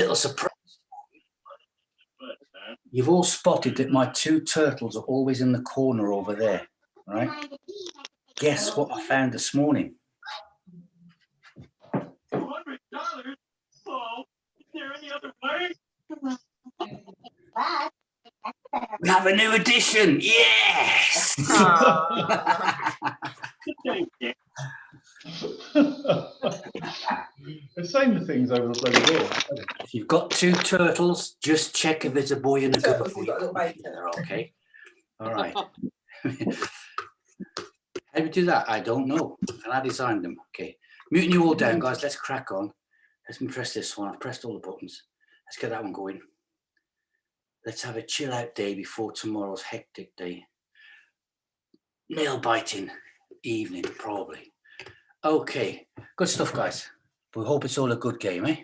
Little surprise. You've all spotted that my two turtles are always in the corner over there, right? Guess what I found this morning? $200? Oh, is there any other way? We have a new edition. Yes. They're saying the things over the bloody door. If you've got two turtles, just check if there's a boy in the cupboard before you put them together, okay? All right. How do we do that? I don't know. And I designed them. Okay. Muting you all down, guys. Let's crack on. Let me press this one. I've pressed all the buttons. Let's get that one going. Let's have a chill out day before tomorrow's hectic day. Nail biting evening, probably. Okay. Good stuff, guys. We hope it's all a good game, eh?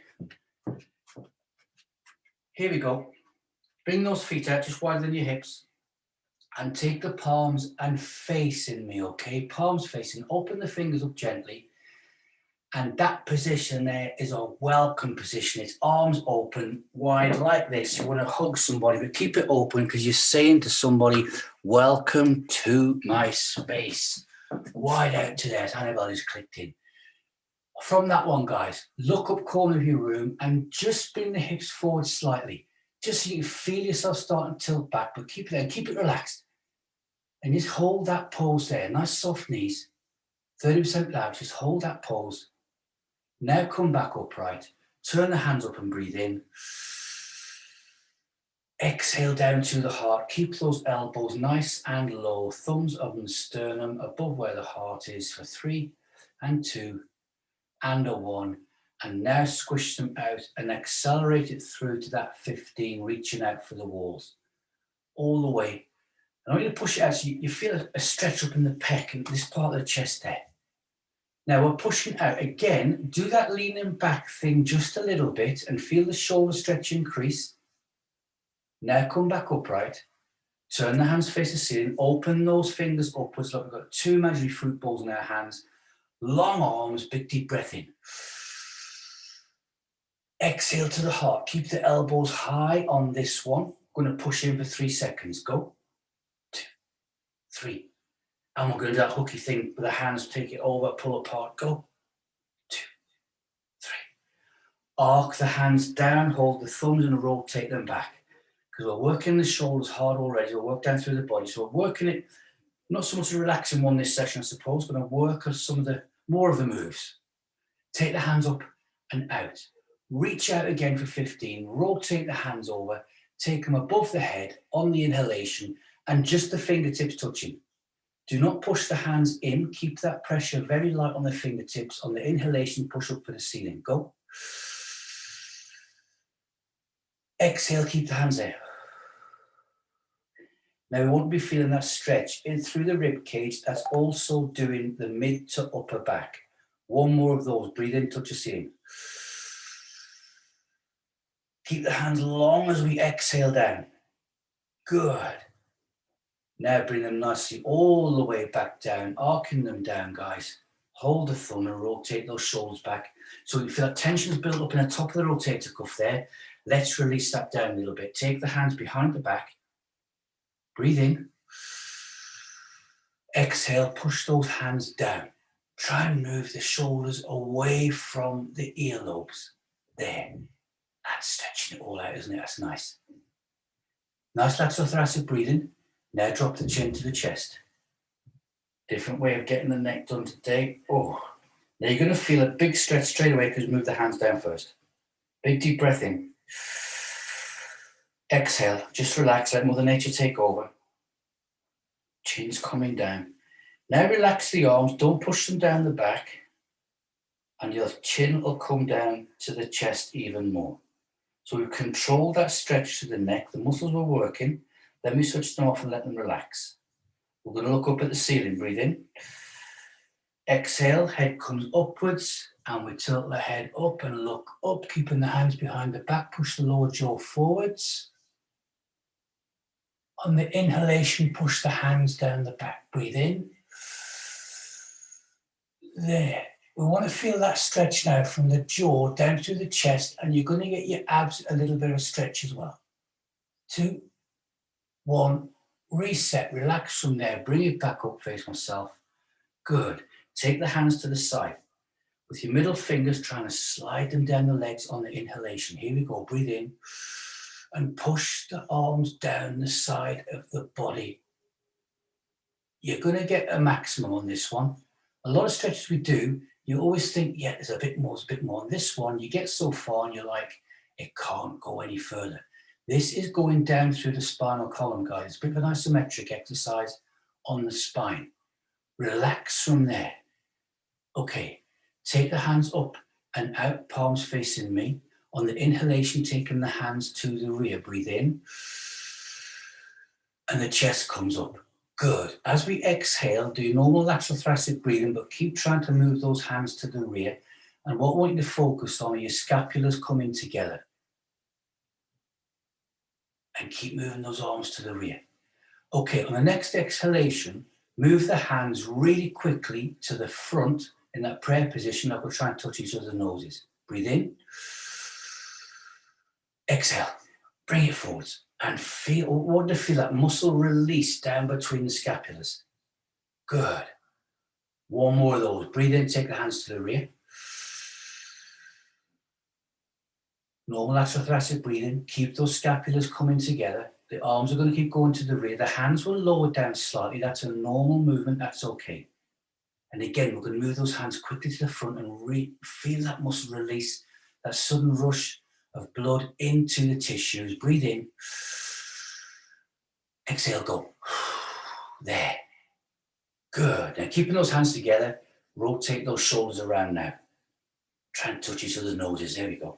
Here we go. Bring those feet out just wider than your hips and take the palms and facing me, okay? Palms facing. Open the fingers up gently. And that position there is a welcome position. It's arms open, wide like this. You want to hug somebody, but keep it open because you're saying to somebody, welcome to my space. Wide out to there as Annabelle is clicked in. From that one, guys, look up corner of your room and just bring the hips forward slightly. Just so you feel yourself starting to tilt back, but keep it there, keep it relaxed. And just hold that pose there. Nice soft knees, 30% loud, just hold that pose. Now come back upright, turn the hands up and breathe in. Exhale down to the heart, keep those elbows nice and low, thumbs up the sternum above where the heart is for 3 and 2 and a 1. And now squish them out and accelerate it through to that 15, reaching out for the walls. All the way. And I want you to push it out so you feel a stretch up in the pec and this part of the chest there. Now we're pushing out. Again, do that leaning back thing just a little bit and feel the shoulder stretch increase. Now come back upright. Turn the hands face the ceiling. Open those fingers upwards like we've got 2 imaginary fruit bowls in our hands. Long arms, big deep breath in. Exhale to the heart. Keep the elbows high on this one. I'm going to push in for 3 seconds. Go. 2, 3. And we're going to do that hooky thing with the hands, take it over, pull apart, go. 2, 3. Arc the hands down, hold the thumbs and rotate them back. Because we're working the shoulders hard already, we'll work down through the body. So we're working it, not so much a relaxing one this session, I suppose, but I'll work on some of the, more of the moves. Take the hands up and out. Reach out again for 15, rotate the hands over, take them above the head on the inhalation, and just the fingertips touching. Do not push the hands in. Keep that pressure very light on the fingertips. On the inhalation, push up for the ceiling. Go. Exhale, keep the hands there. Now we won't be feeling that stretch in through the rib cage. That's also doing the mid to upper back. One more of those. Breathe in, touch the ceiling. Keep the hands long as we exhale down. Good. Now bring them nicely all the way back down, arcing them down, guys. Hold the thumb and rotate those shoulders back. So you feel that tension's built up in the top of the rotator cuff there. Let's release that down a little bit. Take the hands behind the back. Breathe in. Exhale, push those hands down. Try and move the shoulders away from the earlobes. There. That's stretching it all out, isn't it? That's nice. Nice lateral thoracic breathing. Now drop the chin to the chest. Different way of getting the neck done today. Oh, now you're going to feel a big stretch straight away because move the hands down first. Big deep breath in. Exhale, just relax, let Mother Nature take over. Chin's coming down. Now relax the arms, don't push them down the back. And your chin will come down to the chest even more. So we've controlled that stretch to the neck, the muscles were working. Then we switch them off and let them relax. We're going to look up at the ceiling, breathe in. Exhale, head comes upwards and we tilt the head up and look up, keeping the hands behind the back, push the lower jaw forwards. On the inhalation, push the hands down the back, breathe in. There. We want to feel that stretch now from the jaw down through the chest, and you're going to get your abs a little bit of stretch as well. 2, 1, reset, relax from there, bring it back up, face myself. Good. Take the hands to the side. With your middle fingers, trying to slide them down the legs on the inhalation. Here we go, breathe in and push the arms down the side of the body. You're going to get a maximum on this one. A lot of stretches we do, you always think, yeah, there's a bit more, there's a bit more. On this one, you get so far and you're like, it can't go any further. This is going down through the spinal column, guys. It's a bit of an isometric exercise on the spine. Relax from there. Okay, take the hands up and out, palms facing me. On the inhalation, taking the hands to the rear. Breathe in. And the chest comes up. Good. As we exhale, do normal lateral thoracic breathing, but keep trying to move those hands to the rear. And what I want you to focus on are your scapulas coming together. And keep moving those arms to the rear. Okay, on the next exhalation, move the hands really quickly to the front in that prayer position. Like we're trying to touch each other's noses. Breathe in. Exhale. Bring it forwards. And feel, want to feel that muscle release down between the scapulas. Good. One more of those. Breathe in, take the hands to the rear. Normal lateral thoracic breathing. Keep those scapulas coming together. The arms are going to keep going to the rear. The hands will lower down slightly. That's a normal movement. That's okay. And again, we're going to move those hands quickly to the front and feel that muscle release, that sudden rush of blood into the tissues. Breathe in. Exhale, go. There. Good. Now, keeping those hands together, rotate those shoulders around now. Try and touch each other's noses. There we go.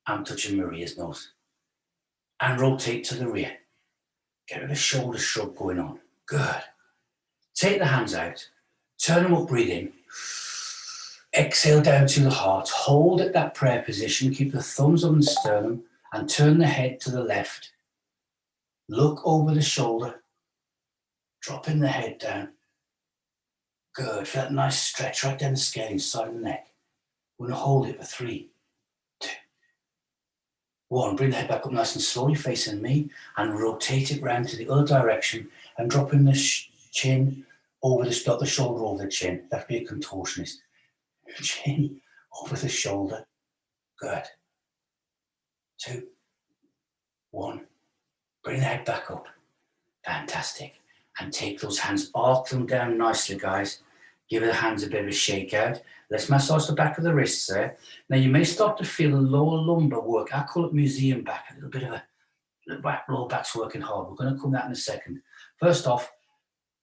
I'm touching Maria's nose. And rotate to the rear. Get rid of a shoulder shrug going on. Good. Take the hands out. Turn them up, breathe in. Exhale down to the heart. Hold at that prayer position. Keep the thumbs on the sternum and turn the head to the left. Look over the shoulder. Dropping the head down. Good. Feel that nice stretch right down the scale inside the neck. We're going to hold it for 3, 2, 1. Bring the head back up nice and slowly, facing me, and rotate it round to the other direction and dropping the chin over the shoulder over the chin. That'd be a contortionist. Chin over the shoulder. Good. 2, 1. Bring the head back up. Fantastic. And take those hands, arc them down nicely, guys. Give the hands a bit of a shake out. Let's massage the back of the wrists there. Now you may start to feel the lower lumbar work. I call it museum back, a little bit of a lower back's working hard. We're going to come to that in a second. First off,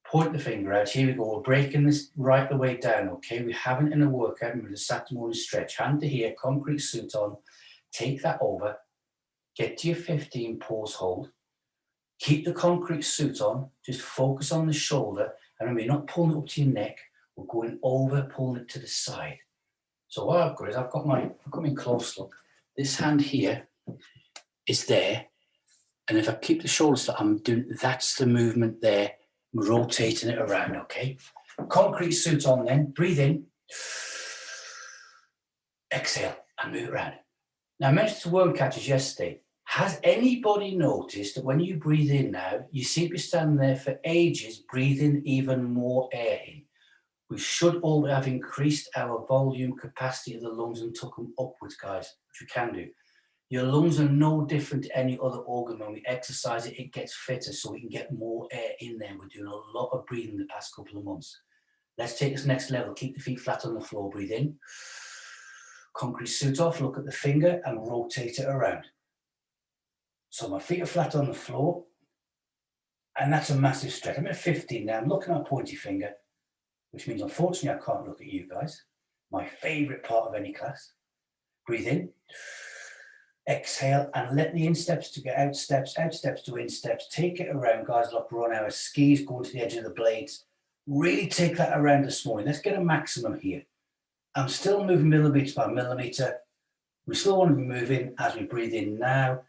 point the finger out. Here we go. We're breaking this right the way down, okay? We haven't in a workout. We're in a Saturday morning stretch. Hand to here, concrete suit on. Take that over. Get to your 15, pause, hold. Keep the concrete suit on. Just focus on the shoulder. And remember, you're not pulling it up to your neck. We're going over, pulling it to the side. So what I've got is I've got my close look. This hand here is there. And if I keep the shoulders, I'm doing, that's the movement there. I'm rotating it around, okay? Concrete suit on then. Breathe in. Exhale and move around. Now, I mentioned the worm catchers yesterday. Has anybody noticed that when you breathe in now, you seem to be standing there for ages, breathing even more air in? We should all have increased our volume capacity of the lungs and took them upwards, guys, which we can do. Your lungs are no different to any other organ. When we exercise it, it gets fitter so we can get more air in there. We're doing a lot of breathing the past couple of months. Let's take this next level. Keep the feet flat on the floor. Breathe in. Concrete suit off. Look at the finger and rotate it around. So my feet are flat on the floor. And that's a massive stretch. I'm at 15 now. I'm looking at my pointy finger, which means, unfortunately, I can't look at you guys. My favorite part of any class. Breathe in. Exhale and let the insteps to get out steps to insteps. Take it around, guys, like we're on our skis going to the edge of the blades. Really take that around this morning. Let's get a maximum here. I'm still moving millimeter by millimeter. We still want to be moving as we breathe in now.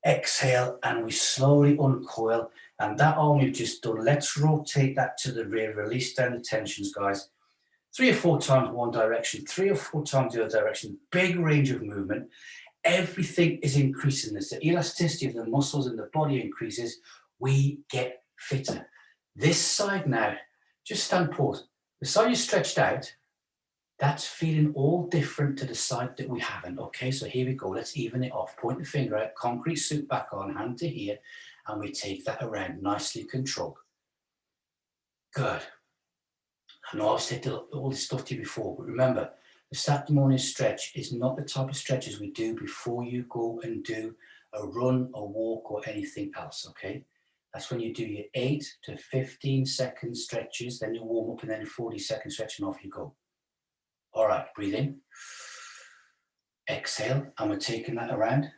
Exhale and we slowly uncoil. And that arm we've just done, let's rotate that to the rear. Release down the tensions, guys. 3 or 4 times one direction, 3 or 4 times the other direction, big range of movement. Everything is increasing. As the elasticity of the muscles in the body increases, we get fitter. This side now, just stand pause. The side you stretched out, that's feeling all different to the side that we haven't. Okay, so here we go. Let's even it off. Point the finger out, concrete suit back on, hand to here, and we take that around, nicely controlled. Good. I know I've said all this stuff to you before, but remember, the Saturday morning stretch is not the type of stretches we do before you go and do a run, a walk, or anything else, okay? That's when you do your 8 to 15 second stretches, then you warm up, and then 40-second stretch, and off you go. All right, breathe in. Exhale, and we're taking that around.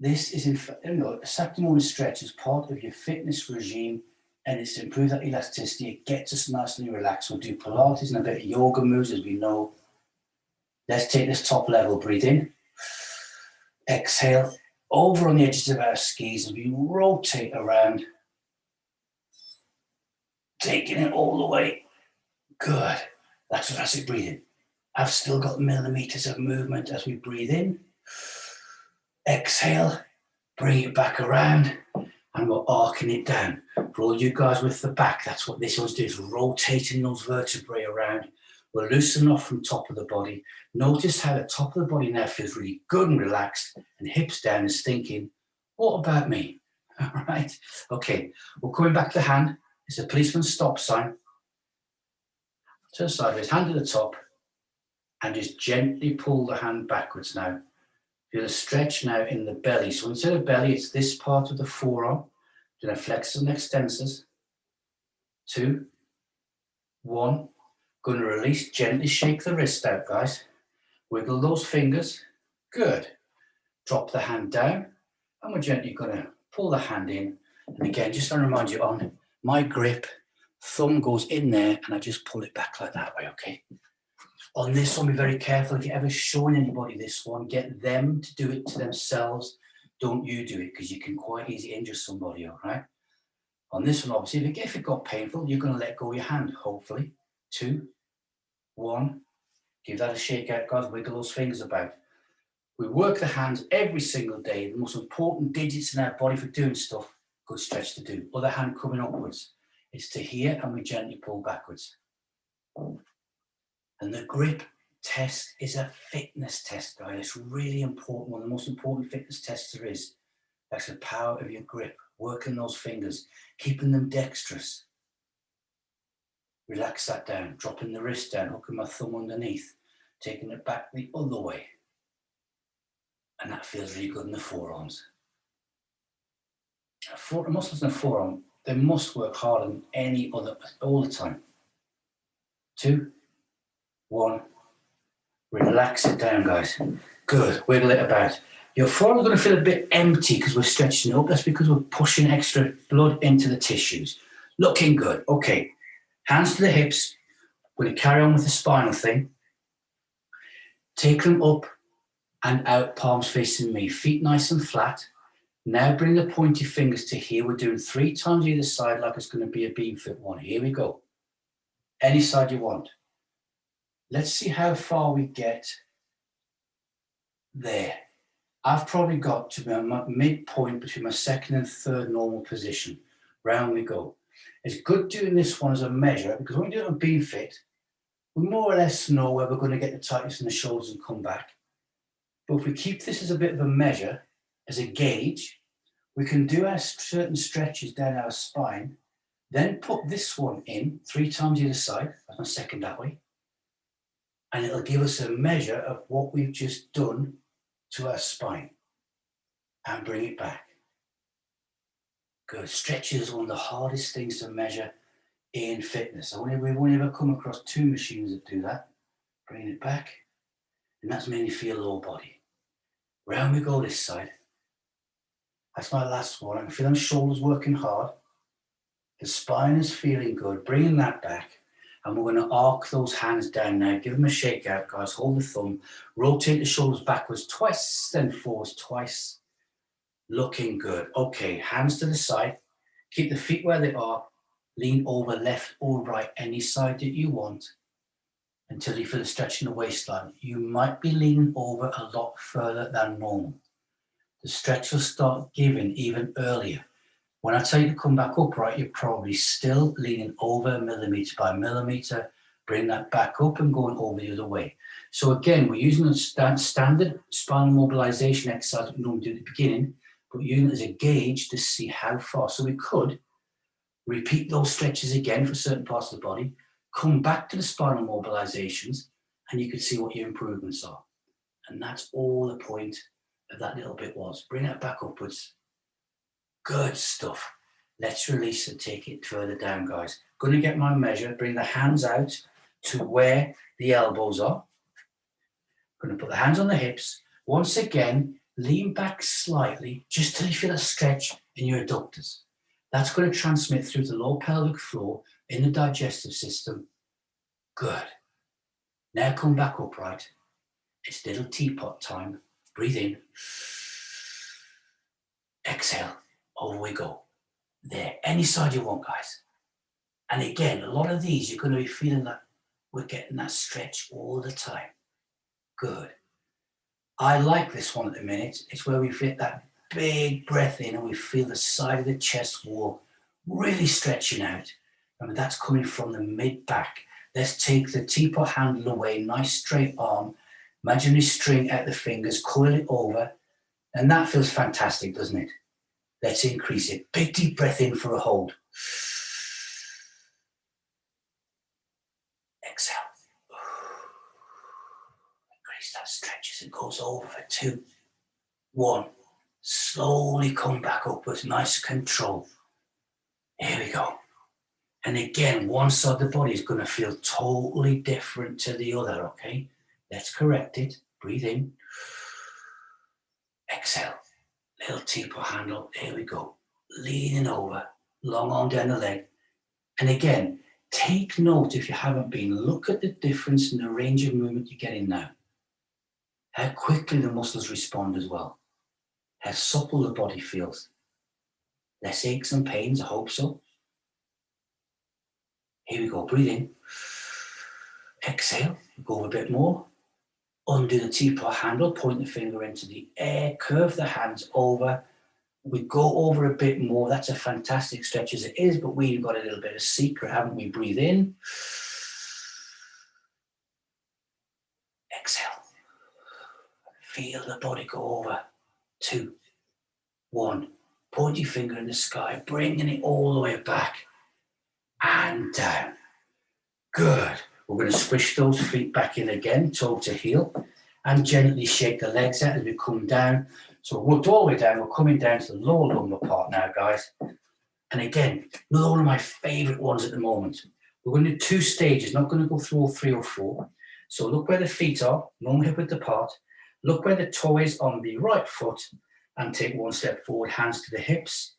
This is, a Saturday morning stretch is part of your fitness regime, and it's to improve that elasticity. It gets us nicely relaxed. We'll do Pilates and a bit of yoga moves, as we know. Let's take this top level. Breathe in. Exhale. Over on the edges of our skis as we rotate around. Taking it all the way. Good. That's fantastic breathing. I've still got millimeters of movement as we breathe in. Exhale. Bring it back around. And we're arcing it down. For all you guys with the back, that's what this one's doing, is rotating those vertebrae around. We're loosening off from top of the body. Notice how the top of the body now feels really good and relaxed, and hips down is thinking, what about me? All right. Okay, we're coming back to the hand. It's a policeman's stop sign. Turn sideways, hand to the top, and just gently pull the hand backwards now. Feel a stretch now in the belly. So instead of belly, it's this part of the forearm. Then a flexors and extensors. 2, 1. Going to release, gently shake the wrist out, guys. Wiggle those fingers. Good. Drop the hand down, and we're gently going to pull the hand in. And again, just to remind you, on my grip, thumb goes in there, and I just pull it back like that way, okay? On this one, be very careful. If you're ever showing anybody this one, get them to do it to themselves. Don't you do it, because you can quite easily injure somebody, all right? On this one, obviously, if it got painful, you're going to let go of your hand, hopefully. 2, 1. Give that a shake out, guys. Wiggle those fingers about. We work the hands every single day. The most important digits in our body for doing stuff. Good stretch to do. Other hand coming upwards. It's to here, and we gently pull backwards. And the grip test is a fitness test, guys. It's really important. One of the most important fitness tests there is. That's the power of your grip. Working those fingers. Keeping them dexterous. Relax that down. Dropping the wrist down. Hooking my thumb underneath. Taking it back the other way. And that feels really good in the forearms. The muscles in the forearm, they must work harder than any other, all the time. 2, 1. Relax it down, guys. Good. Wiggle it about. Your forearm is going to feel a bit empty because we're stretching it up. That's because we're pushing extra blood into the tissues. Looking good. Okay. Hands to the hips. We're going to carry on with the spinal thing. Take them up and out, palms facing me. Feet nice and flat. Now bring the pointy fingers to here. We're doing 3 times either side like it's going to be a beam fit one. Here we go. Any side you want. Let's see how far we get there. I've probably got to my midpoint between my second and third normal position. Round we go. It's good doing this one as a measure, because when we do it on beam fit, we more or less know where we're going to get the tightness in the shoulders and come back. But if we keep this as a bit of a measure, as a gauge, we can do our certain stretches down our spine, then put this one in 3 times either side, that's my second that way, and it'll give us a measure of what we've just done to our spine, and bring it back. Good. Stretches is one of the hardest things to measure in fitness. We've only ever come across 2 machines that do that. Bring it back, and that's mainly for your lower body. Round we go this side. That's my last one. I can feel them shoulders working hard. The spine is feeling good. Bringing that back. And we're going to arc those hands down now. Give them a shake out, guys. Hold the thumb. Rotate the shoulders backwards twice, then forwards twice. Looking good. Okay, hands to the side. Keep the feet where they are. Lean over left or right, any side that you want. until you feel a stretch in the waistline. You might be leaning over a lot further than normal. The stretch will start giving even earlier. When I tell you to come back upright, you're probably still leaning over millimeter by millimeter. Bring that back up and going over the other way. So again, we're using a standard spinal mobilization exercise we normally do at the beginning, but using it as a gauge to see how far. So we could repeat those stretches again for certain parts of the body, come back to the spinal mobilizations, and you could see what your improvements are. And that's all the point of that little bit was. Bring it back upwards. Good stuff. Let's release and take it further down, guys. Going to get my measure, bring the hands out to where the elbows are. Going to put the hands on the hips. Once again, lean back slightly, just till you feel a stretch in your adductors. That's going to transmit through the lower pelvic floor in the digestive system. Good. Now come back upright. It's little teapot time. Breathe in. Exhale. Over we go. There. Any side you want, guys. And again, a lot of these, you're going to be feeling that we're getting that stretch all the time. Good. I like this one at the minute. It's where we feel that big breath in and we feel the side of the chest wall really stretching out. Remember, that's coming from the mid-back. Let's take the teapot handle away, nice straight arm. Imaginary string out the fingers, coil it over. And that feels fantastic, doesn't it? Let's increase it. Big deep breath in for a hold. Exhale. Increase that stretch as it goes over for 2, 1. Slowly come back upwards. Nice control. Here we go. And again, one side of the body is going to feel totally different to the other, okay? Let's correct it. Breathe in. Exhale. Little teapot handle. Here we go. Leaning over. Long arm down the leg. And again, take note if you haven't been. Look at the difference in the range of movement you're getting now. How quickly the muscles respond as well. How supple the body feels. Less aches and pains, I hope so. Here we go, breathe in. Exhale, go over a bit more. Undo the teapot handle, point the finger into the air, curve the hands over. We go over a bit more. That's a fantastic stretch as it is, but we've got a little bit of secret, haven't we? Breathe in. Exhale. Feel the body go over. 2, 1. Point your finger in the sky, bringing it all the way back and down. Good. We're going to squish those feet back in again, toe to heel, and gently shake the legs out as we come down. So we're worked all the way down. We're coming down to the lower lumbar part now, guys. And again, another one of my favorite ones at the moment. We're going to do 2 stages, not going to go through all 3 or 4. So look where the feet are, normal hip width apart. Look where the toe is on the right foot and take 1 step forward, hands to the hips.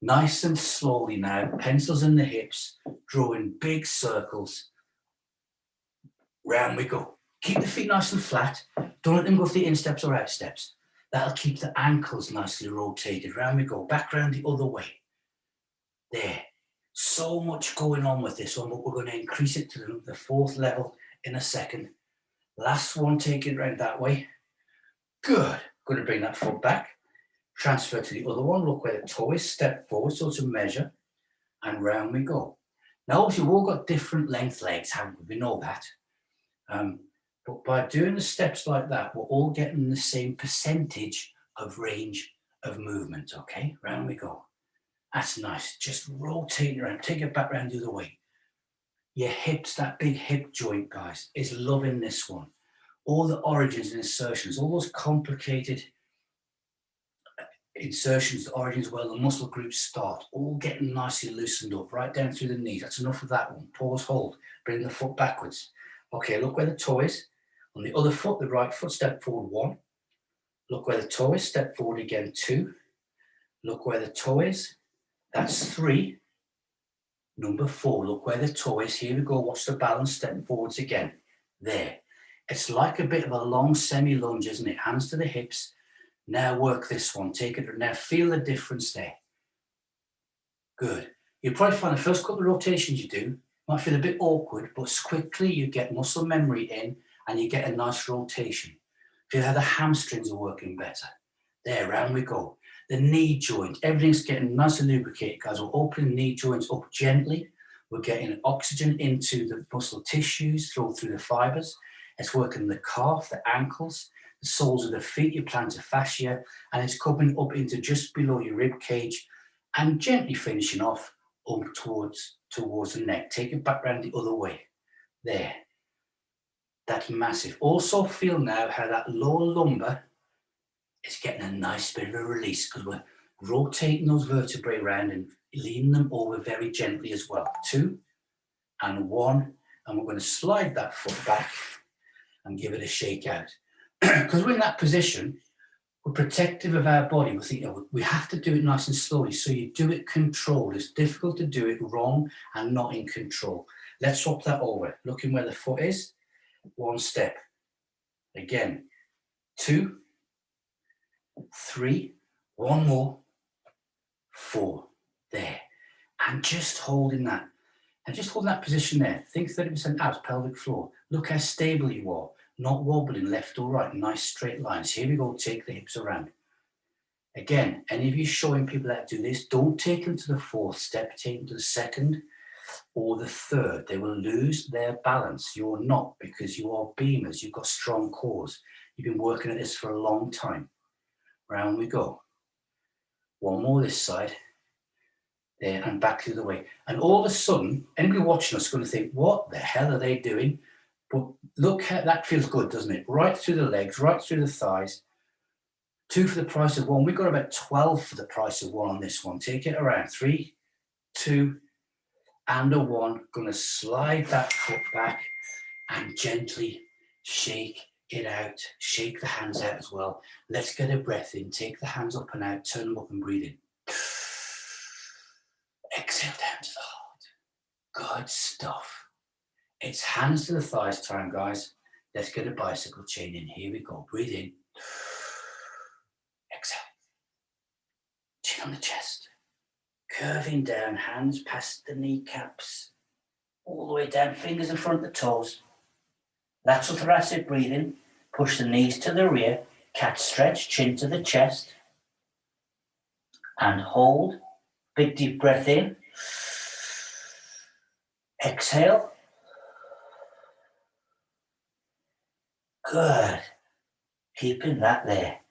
Nice and slowly now, pencils in the hips, drawing big circles. Round we go. Keep the feet nice and flat. Don't let them go for the insteps or outsteps. That'll keep the ankles nicely rotated. Round we go. Back round the other way. There. So much going on with this one, but we're going to increase it to the 4th level in a second. Last one, take it around that way. Good. Going to bring that foot back. Transfer to the other one. Look where the toe is. Step forward, so to measure. And round we go. Now, obviously, we've all got different length legs, haven't we? We know that. But by doing the steps like that, we're all getting the same percentage of range of movement, okay? Round we go. That's nice. Just rotating around. Take it back round the other way. Your hips, that big hip joint, guys, is loving this one. All the origins and insertions, all those complicated insertions, the origins where the muscle groups start, all getting nicely loosened up, right down through the knees. That's enough of that one. Pause, hold. Bring the foot backwards. Okay, look where the toe is. On the other foot, the right foot, step forward 1. Look where the toe is, step forward again 2. Look where the toe is. That's 3. Number 4, look where the toe is. Here we go, watch the balance, step forwards again. There. It's like a bit of a long semi-lunge, isn't it? Hands to the hips. Now work this one. Take it. Now feel the difference there. Good. You'll probably find the first couple of rotations you do, Might feel a bit awkward, but quickly you get muscle memory in and you get a nice rotation. Feel how the hamstrings are working better. There, round we go. The knee joint, everything's getting nice and lubricated, guys. We're opening knee joints up gently. We're getting oxygen into the muscle tissues through the fibers. It's working the calf, the ankles, the soles of the feet, your plantar fascia, and it's coming up into just below your rib cage and gently finishing off up towards the neck. Take it back round the other way. There. That's massive. Also feel now how that lower lumbar is getting a nice bit of a release because we're rotating those vertebrae around and leaning them over very gently as well. 2 and 1. And we're going to slide that foot back and give it a shake out. Because we're in that position, we're protective of our body. We think, we have to do it nice and slowly. So you do it controlled. It's difficult to do it wrong and not in control. Let's swap that over. Looking where the foot is. 1 step. Again. 2, 3, 1 more. 4. There. And just holding that. And just hold that position there. Think 30% abs, pelvic floor. Look how stable you are. Not wobbling left or right. Nice straight lines. Here we go. Take the hips around. Again, any of you showing people how to do this, don't take them to the 4th step. Take them to the 2nd or the 3rd. They will lose their balance. You're not, because you are beamers. You've got strong cores. You've been working at this for a long time. Round we go. 1 more this side. There, and back the other way. And all of a sudden, anybody watching us is going to think, what the hell are they doing? But look how that feels good, doesn't it? Right through the legs, right through the thighs. 2 for the price of 1. We've got about 12 for the price of 1 on this one. Take it around. 3, 2, and a 1. Going to slide that foot back and gently shake it out. Shake the hands out as well. Let's get a breath in. Take the hands up and out. Turn them up and breathe in. Exhale down to the heart. Good stuff. It's hands to the thighs time, guys. Let's get a bicycle chain in. Here we go. Breathe in. Exhale. Chin on the chest. Curving down, hands past the kneecaps. All the way down, fingers in front of the toes. Lateral thoracic breathing. Push the knees to the rear. Cat stretch, chin to the chest. And hold. Big deep breath in. Exhale. Good. Keeping that there.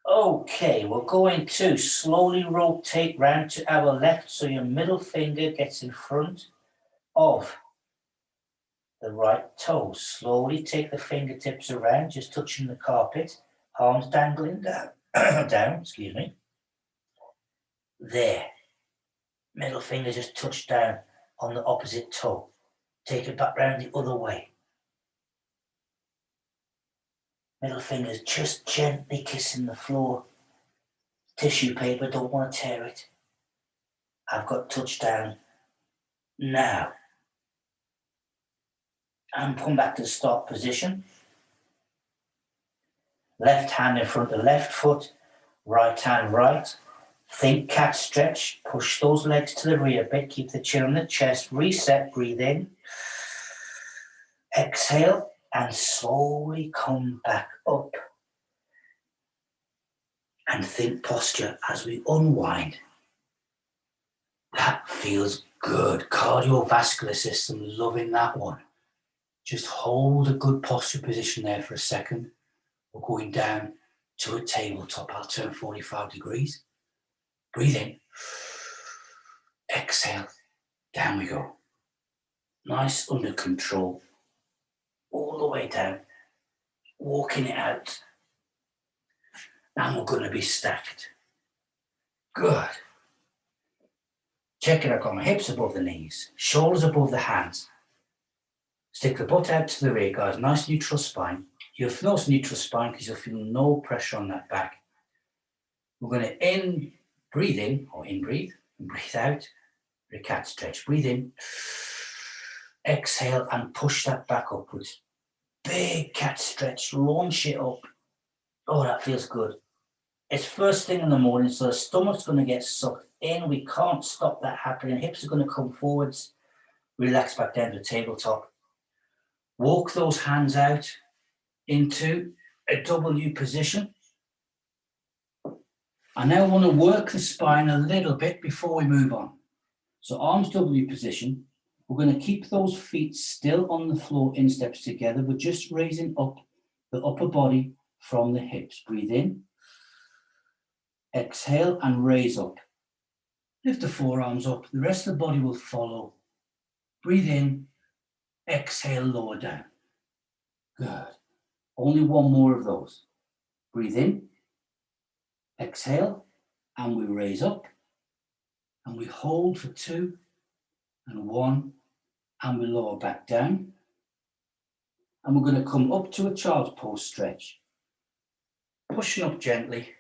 Okay, we're going to slowly rotate round to our left so your middle finger gets in front of the right toe. Slowly take the fingertips around, just touching the carpet. Arms dangling down. Down, excuse me. There. Middle finger just touched down on the opposite toe. Take it back round the other way. Middle finger's just gently kissing the floor. Tissue paper, don't want to tear it. I've got touchdown now. And come back to the start position. Left hand in front of the left foot, right hand right. Think cat stretch, push those legs to the rear a bit, keep the chin on the chest, reset, breathe in. Exhale. And slowly come back up. And think posture as we unwind. That feels good. Cardiovascular system, loving that one. Just hold a good posture position there for a second. We're going down to a tabletop. I'll turn 45 degrees. Breathe in. Exhale. Down we go. Nice, under control. All the way down, walking it out. And we're going to be stacked. Good. Check it, I've got my hips above the knees, shoulders above the hands. Stick the butt out to the rear, guys. Nice neutral spine. You'll feel nice neutral spine because you'll feel no pressure on that back. We're going to breathe in, or in-breathe, and breathe out. The cat stretch. Breathe in. Exhale and push that back upwards. Big cat stretch, launch it up. Oh, that feels good. It's first thing in the morning, so the stomach's going to get sucked in. We can't stop that happening. Hips are going to come forwards. Relax back down to the tabletop. Walk those hands out into a W position. I now want to work the spine a little bit before we move on. So arms W position. We're going to keep those feet still on the floor in steps together. We're just raising up the upper body from the hips. Breathe in. Exhale and raise up. Lift the forearms up. The rest of the body will follow. Breathe in. Exhale, lower down. Good. Only one more of those. Breathe in. Exhale. And we raise up. And we hold for 2 and 1. And we lower back down. And we're going to come up to a child's pose stretch. Pushing up gently.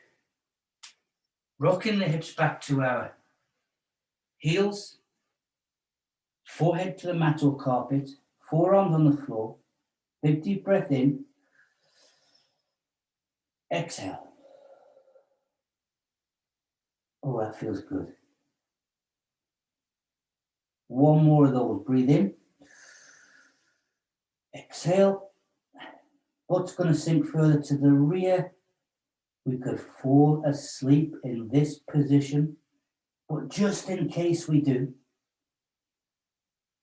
Rocking the hips back to our heels. Forehead to the mat or carpet. Forearms on the floor. Big deep breath in. Exhale. Oh, that feels good. One more of those. Breathe in. Exhale. Butt's going to sink further to the rear. We could fall asleep in this position, but just in case we do,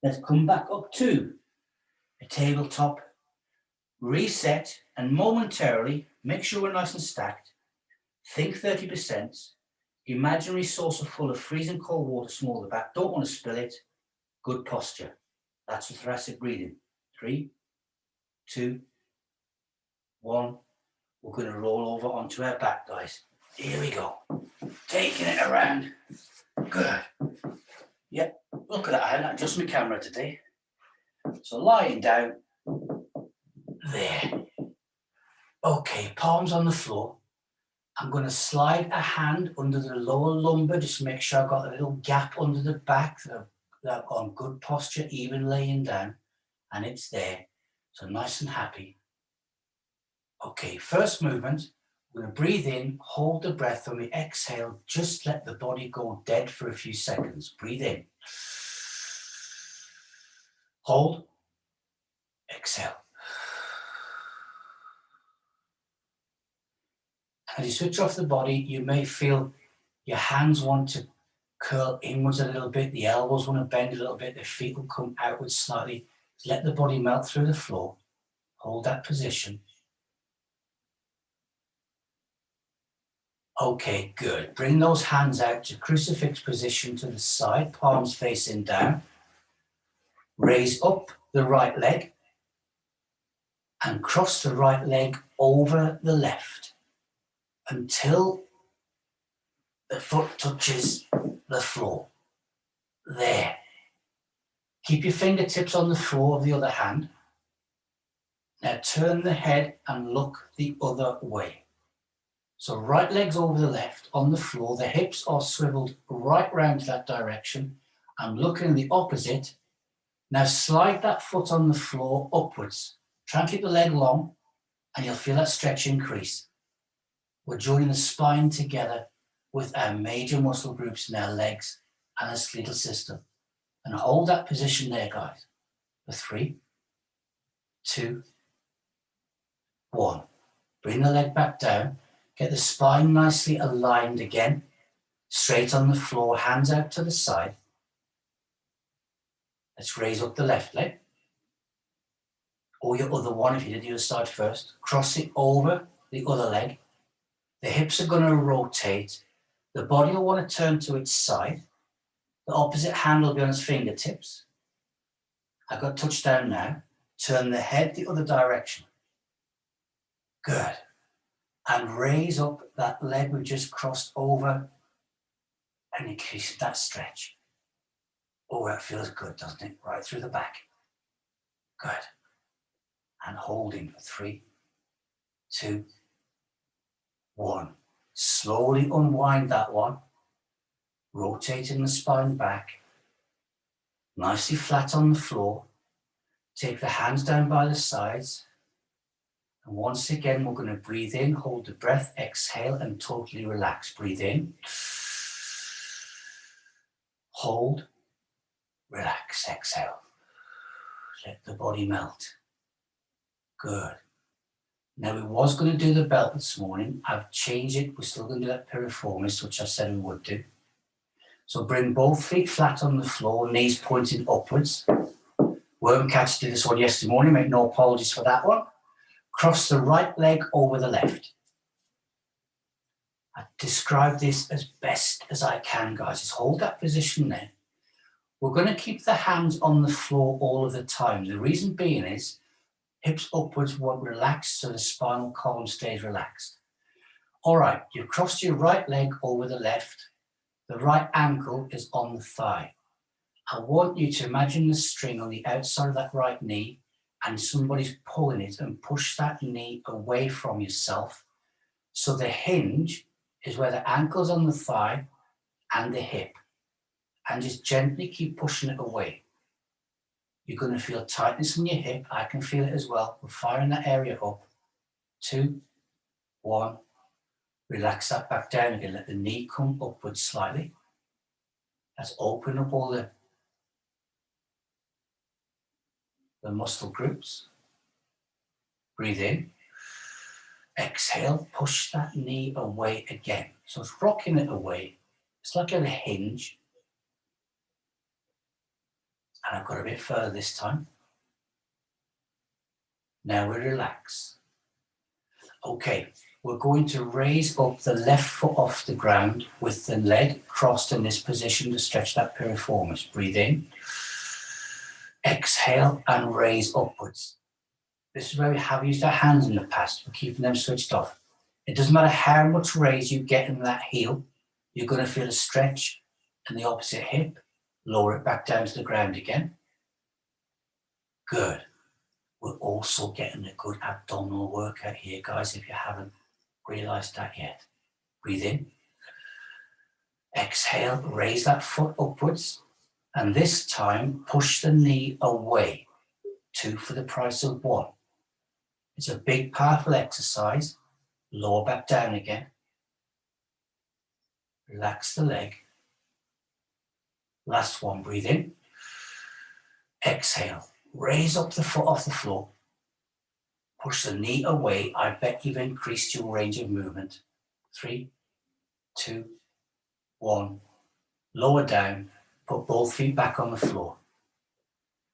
let's come back up to a tabletop, reset, and momentarily make sure we're nice and stacked. Think 30%. Imaginary saucer full of freezing cold water, small at the back. Don't want to spill it. Good posture. That's the thoracic breathing. 3, 2, 1. We're going to roll over onto our back, guys. Here we go. Taking it around. Good. Yep. Look at that. I haven't adjusted my camera today. So lying down. There. Okay, palms on the floor. I'm going to slide a hand under the lower lumbar, just to make sure I've got a little gap under the back, that I've got on good posture, even laying down, and it's there. So nice and happy. Okay, first movement, we're going to breathe in, hold the breath. When we exhale, just let the body go dead for a few seconds. Breathe in. Hold. Exhale. As you switch off the body, you may feel your hands want to curl inwards a little bit, the elbows want to bend a little bit, the feet will come outwards slightly. Let the body melt through the floor. Hold that position. Okay, good. Bring those hands out to crucifix position to the side, palms facing down. Raise up the right leg and cross the right leg over the left until the foot touches the floor. There. Keep your fingertips on the floor of the other hand. Now turn the head and look the other way. So right leg's over the left on the floor. The hips are swiveled right round to that direction. I'm looking the opposite. Now slide that foot on the floor upwards. Try and keep the leg long and you'll feel that stretch increase. We're joining the spine together with our major muscle groups in our legs and our skeletal system. And hold that position there, guys, for 3, 2, 1. Bring the leg back down. Get the spine nicely aligned again. Straight on the floor, hands out to the side. Let's raise up the left leg. Or your other one if you did the other side first. Cross it over the other leg. The hips are going to rotate. The body will want to turn to its side. The opposite hand will be on its fingertips. I've got touchdown now. Turn the head the other direction. Good. And raise up that leg we just crossed over and increase that stretch. Oh, that feels good, doesn't it? Right through the back. Good. And holding for 3, 2, 1. Slowly unwind that one. Rotating the spine back. Nicely flat on the floor. Take the hands down by the sides. And once again, we're going to breathe in, hold the breath, exhale, and totally relax. Breathe in. Hold. Relax, exhale. Let the body melt. Good. Now we was going to do the belt this morning. I've changed it. We're still going to do that piriformis, which I said we would do. So bring both feet flat on the floor, knees pointing upwards. Wormcatcher did this one yesterday morning. Make no apologies for that one. Cross the right leg over the left. I describe this as best as I can, guys. Just hold that position there. We're going to keep the hands on the floor all of the time. The reason being is hips upwards won't relax, so the spinal column stays relaxed. All right, you've crossed your right leg over the left. The right ankle is on the thigh. I want you to imagine the string on the outside of that right knee and somebody's pulling it and push that knee away from yourself. So the hinge is where the ankle's on the thigh and the hip. And just gently keep pushing it away. You're going to feel tightness in your hip. I can feel it as well. We're firing that area up. 2, 1. Relax that back down again. Let the knee come upwards slightly. Let's open up all the muscle groups. Breathe in. Exhale. Push that knee away again. So it's rocking it away. It's like a hinge. And I've got a bit further this time. Now we relax. Okay, we're going to raise up the left foot off the ground with the leg crossed in this position to stretch that piriformis. Breathe in. Exhale and raise upwards. This is where we have used our hands in the past. We're keeping them switched off. It doesn't matter how much raise you get in that heel, you're going to feel a stretch in the opposite hip. Lower it back down to the ground again. Good. We're also getting a good abdominal workout here, guys, if you haven't realized that yet. Breathe in. Exhale, raise that foot upwards. And this time, push the knee away. 2 for the price of 1. It's a big, powerful exercise. Lower back down again. Relax the leg. Last one, breathe in. Exhale, raise up the foot off the floor. Push the knee away. I bet you've increased your range of movement. 3, 2, 1. Lower down, put both feet back on the floor.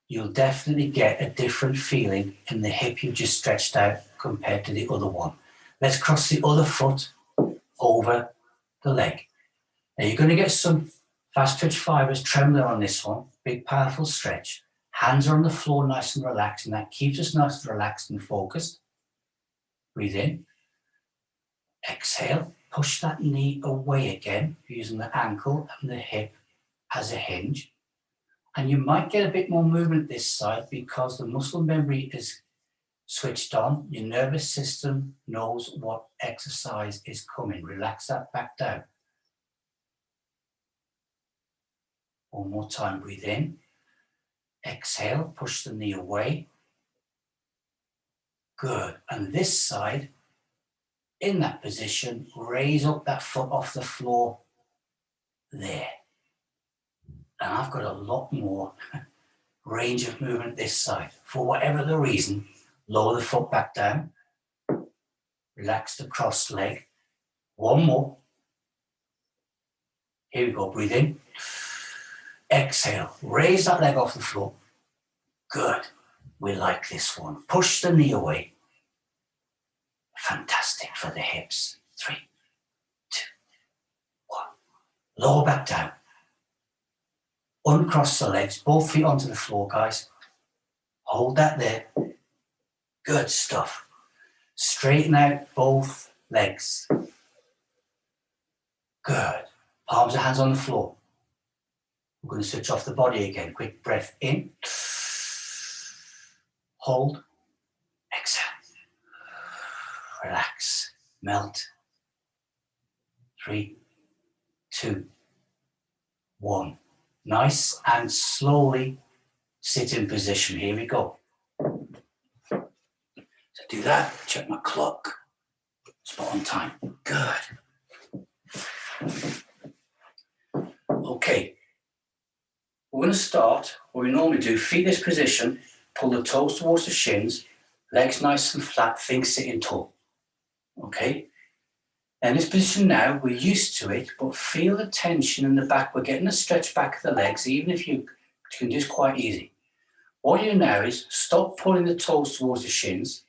You'll definitely get a different feeling in the hip you just stretched out compared to the other one. Let's cross the other foot over the leg. Now you're going to get some fast twitch fibers trembling on this one. Big, powerful stretch. Hands are on the floor nice and relaxed, and that keeps us nice and relaxed and focused. Breathe in. Exhale. Push that knee away again, using the ankle and the hip as a hinge. And you might get a bit more movement this side because the muscle memory is switched on. Your nervous system knows what exercise is coming. Relax that back down. One more time, breathe in. Exhale, push the knee away. Good. And this side, in that position, raise up that foot off the floor. There. And I've got a lot more range of movement this side. For whatever the reason, lower the foot back down. Relax the crossed leg. One more. Here we go, breathe in. Exhale, raise that leg off the floor. Good. We like this one. Push the knee away. Fantastic for the hips. 3, 2, 1. Lower back down. Uncross the legs, both feet onto the floor, guys. Hold that there. Good stuff. Straighten out both legs. Good. Palms and hands on the floor. We're going to switch off the body again. Quick breath in. Hold. Exhale. Relax. Melt. 3, 2, 1. Nice and slowly sit in position. Here we go. So do that. Check my clock. Spot on time. Good. Okay. We're going to start what we normally do, feet this position, pull the toes towards the shins, legs nice and flat, things sitting tall. Okay? And this position now, we're used to it, but feel the tension in the back. We're getting a stretch back of the legs, even if you can do this quite easy. What you do now is stop pulling the toes towards the shins,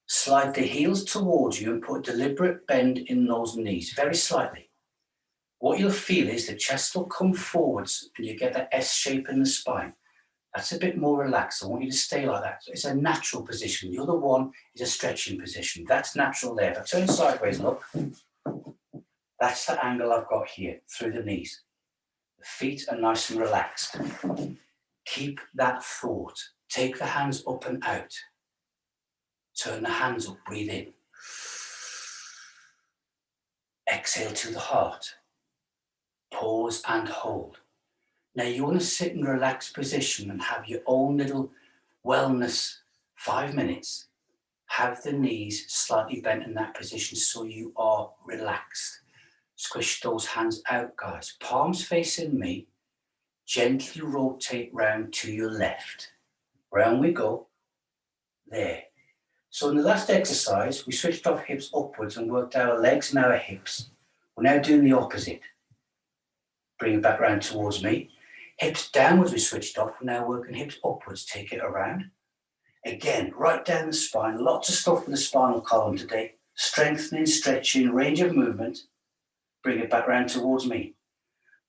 slide the heels towards you and put a deliberate bend in those knees, very slightly. What you'll feel is the chest will come forwards and you get that S shape in the spine. That's a bit more relaxed. I want you to stay like that. It's a natural position. The other one is a stretching position. That's natural there. If I turn sideways, look, that's the angle I've got here through the knees. The feet are nice and relaxed. Keep that thought. Take the hands up and out. Turn the hands up, breathe in. Exhale to the heart. Pause and hold. Now you want to sit in a relaxed position and have your own little wellness 5 minutes. Have the knees slightly bent in that position so you are relaxed. Squish those hands out, guys. Palms facing me. Gently rotate round to your left. Round we go. There. So in the last exercise, we switched off hips upwards and worked our legs and our hips. We're now doing the opposite. Bring it back round towards me. Hips downwards we switched off. We're now working hips upwards. Take it around. Again, right down the spine. Lots of stuff in the spinal column today. Strengthening, stretching, range of movement. Bring it back round towards me.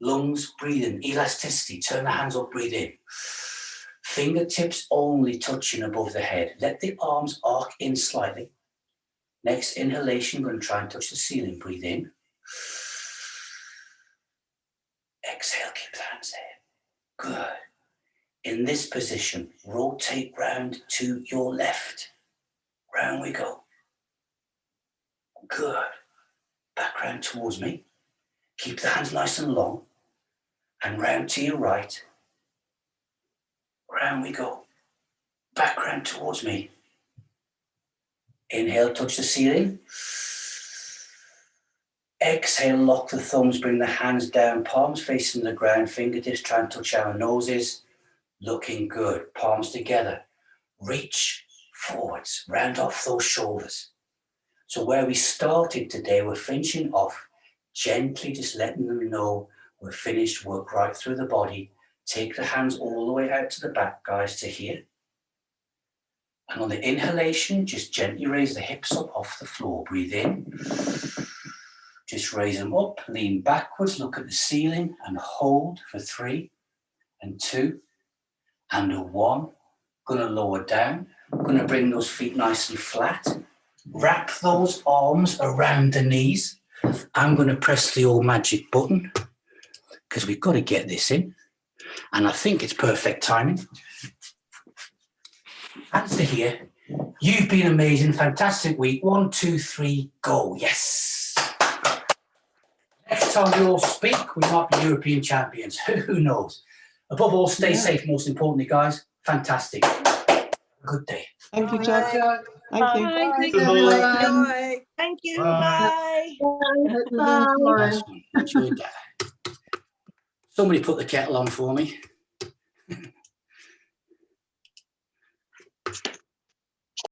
Lungs, breathing, elasticity. Turn the hands up, breathe in. Fingertips only touching above the head. Let the arms arc in slightly. Next inhalation, going to try and touch the ceiling. Breathe in. Exhale, keep the hands there. Good. In this position, rotate round to your left. Round we go. Good. Back round towards me. Keep the hands nice and long. And round to your right. Round we go. Back round towards me. Inhale, touch the ceiling. Exhale, lock the thumbs, bring the hands down, palms facing the ground, fingertips try and touch our noses. Looking good. Palms together. Reach forwards, round off those shoulders. So where we started today, we're finishing off, gently just letting them know we're finished, work right through the body. Take the hands all the way out to the back, guys, to here. And on the inhalation, just gently raise the hips up off the floor. Breathe in. Just raise them up, lean backwards, look at the ceiling and hold for 3 and 2 and a 1. Gonna lower down. Gonna bring those feet nice and flat. Wrap those arms around the knees. I'm gonna press the old magic button because we've got to get this in. And I think it's perfect timing. Hands to here. You've been amazing, fantastic week. 1, 2, 3, go. Yes. Next time we all speak, we might be European champions. Who knows? Above all, stay safe, most importantly, guys. Fantastic. Good day. Thank you, Chuck. Thank you. Bye. Thank you, Bye. everyone. Thank you. Bye. Bye. Nice one. Enjoyed that. Somebody put the kettle on for me.